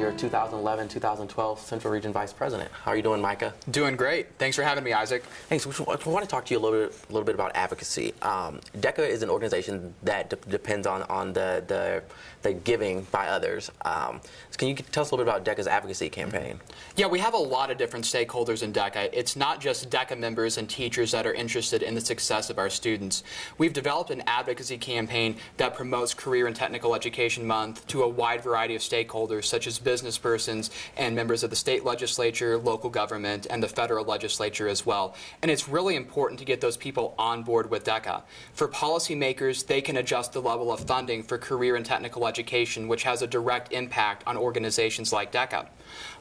your 2011-2012 Central Region Vice President. How are you doing, Micah? Doing great. Thanks for having me, Isaac. Thanks. I want to talk to you a little bit about advocacy. DECA is an organization that depends on the giving by others. Can you tell us a little bit about DECA's advocacy campaign? Yeah, we have a lot of different stakeholders in DECA. It's not just DECA members and teachers that are interested in the success of our students. We've developed an advocacy campaign that promotes Career and Technical Education Month to a wide variety of stakeholders, such as business persons and members of the state legislature, local government, and the federal legislature as well. And it's really important to get those people on board with DECA. For policymakers, they can adjust the level of funding for career and technical education, which has a direct impact on organizations like DECA.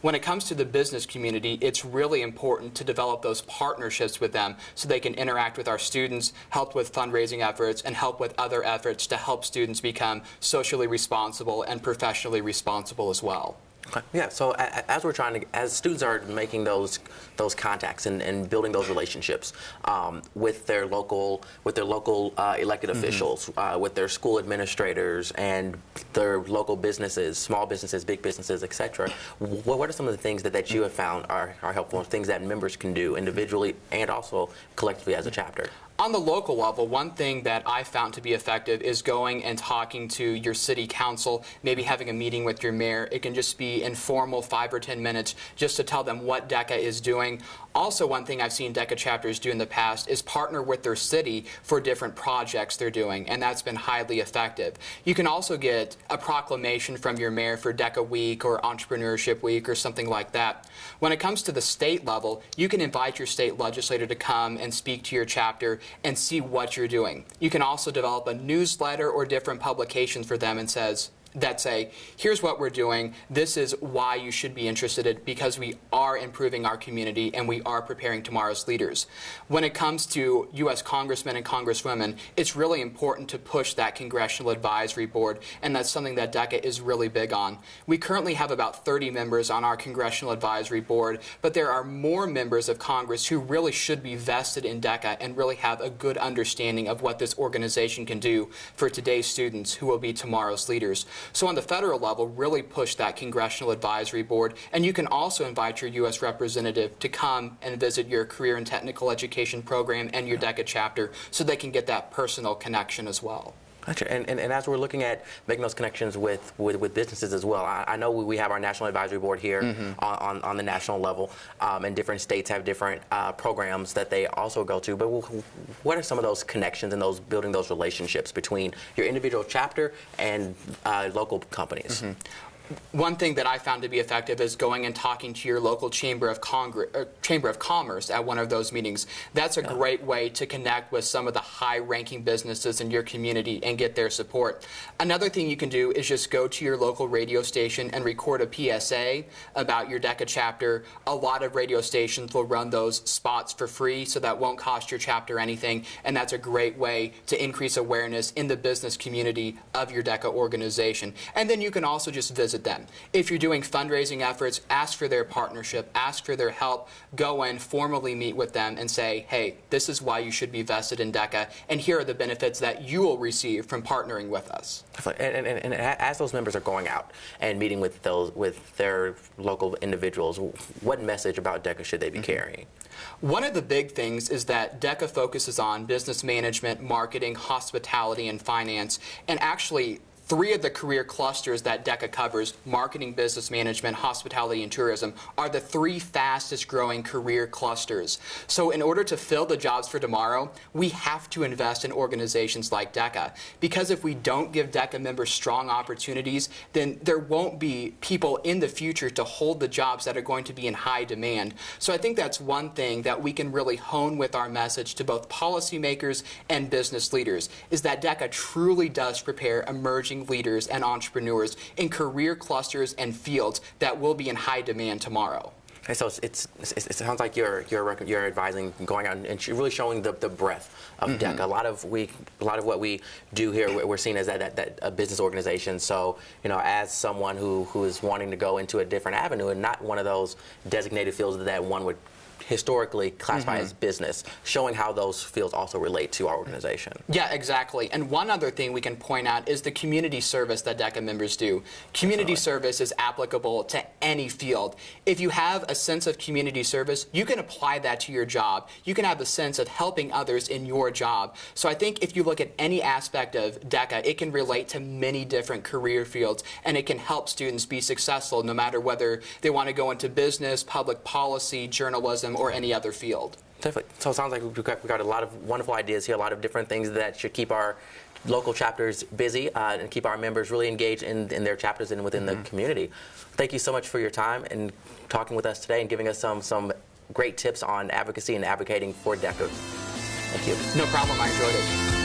When it comes to the business community, it's really important to develop those partnerships with them so they can interact with our students, help with fundraising efforts, and help with other efforts to help students become socially responsible and professionally responsible as well. Okay. Yeah. So as students are making those contacts and building those relationships with their local elected officials, with their school administrators, and their local businesses, small businesses, big businesses, etc. What are some of the things that you have found are helpful, things that members can do individually and also collectively as a chapter? On the local level, one thing that I found to be effective is going and talking to your city council, maybe having a meeting with your mayor. It can just be informal, 5 or 10 minutes, just to tell them what DECA is doing. Also, one thing I've seen DECA chapters do in the past is partner with their city for different projects they're doing, and that's been highly effective. You can also get a proclamation from your mayor for DECA Week or Entrepreneurship Week or something like that. When it comes to the state level, you can invite your state legislator to come and speak to your chapter and see what you're doing. You can also develop a newsletter or different publications for them and say, here's what we're doing, this is why you should be interested in it, because we are improving our community and we are preparing tomorrow's leaders. When it comes to U.S. congressmen and congresswomen, it's really important to push that Congressional Advisory Board, and that's something that DECA is really big on. We currently have about 30 members on our Congressional Advisory Board, but there are more members of Congress who really should be vested in DECA and really have a good understanding of what this organization can do for today's students who will be tomorrow's leaders. So on the federal level, really push that Congressional Advisory Board, and you can also invite your U.S. representative to come and visit your career and technical education program and your DECA chapter so they can get that personal connection as well. Gotcha. And as we're looking at making those connections with businesses as well, I know we have our National Advisory Board here on the national level, and different states have different programs that they also go to. But what are some of those connections and building those relationships between your individual chapter and local companies? One thing that I found to be effective is going and talking to your local Chamber of Commerce at one of those meetings. That's a great way to connect with some of the high-ranking businesses in your community and get their support. Another thing you can do is just go to your local radio station and record a PSA about your DECA chapter. A lot of radio stations will run those spots for free, so that won't cost your chapter anything, and that's a great way to increase awareness in the business community of your DECA organization. And then you can also just visit them. If you're doing fundraising efforts, ask for their partnership, ask for their help, go in, formally meet with them and say, hey, this is why you should be vested in DECA, and here are the benefits that you will receive from partnering with us. And as those members are going out and meeting with their local individuals, what message about DECA should they be carrying? One of the big things is that DECA focuses on business management, marketing, hospitality, and finance, and actually 3 of the career clusters that DECA covers, marketing, business management, hospitality, and tourism, are the 3 fastest growing career clusters. So in order to fill the jobs for tomorrow, we have to invest in organizations like DECA. Because if we don't give DECA members strong opportunities, then there won't be people in the future to hold the jobs that are going to be in high demand. So I think that's one thing that we can really hone with our message to both policymakers and business leaders, is that DECA truly does prepare emerging leaders and entrepreneurs in career clusters and fields that will be in high demand tomorrow. Okay, so it sounds like you're advising, going out and really showing the breadth of DECA. A lot of what we do here, we're seen as that a business organization. So as someone who is wanting to go into a different avenue and not one of those designated fields that one would historically classify as business, showing how those fields also relate to our organization. Yeah, exactly. And one other thing we can point out is the community service that DECA members do. Community service is applicable to any field. If you have a sense of community service, you can apply that to your job. You can have a sense of helping others in your job. So I think if you look at any aspect of DECA, it can relate to many different career fields, and it can help students be successful no matter whether they want to go into business, public policy, journalism, or any other field. Definitely. So it sounds like we've got a lot of wonderful ideas here, a lot of different things that should keep our local chapters busy and keep our members really engaged in their chapters and within the community. Thank you so much for your time and talking with us today and giving us some great tips on advocacy and advocating for DECA. Thank you. No problem. I enjoyed it.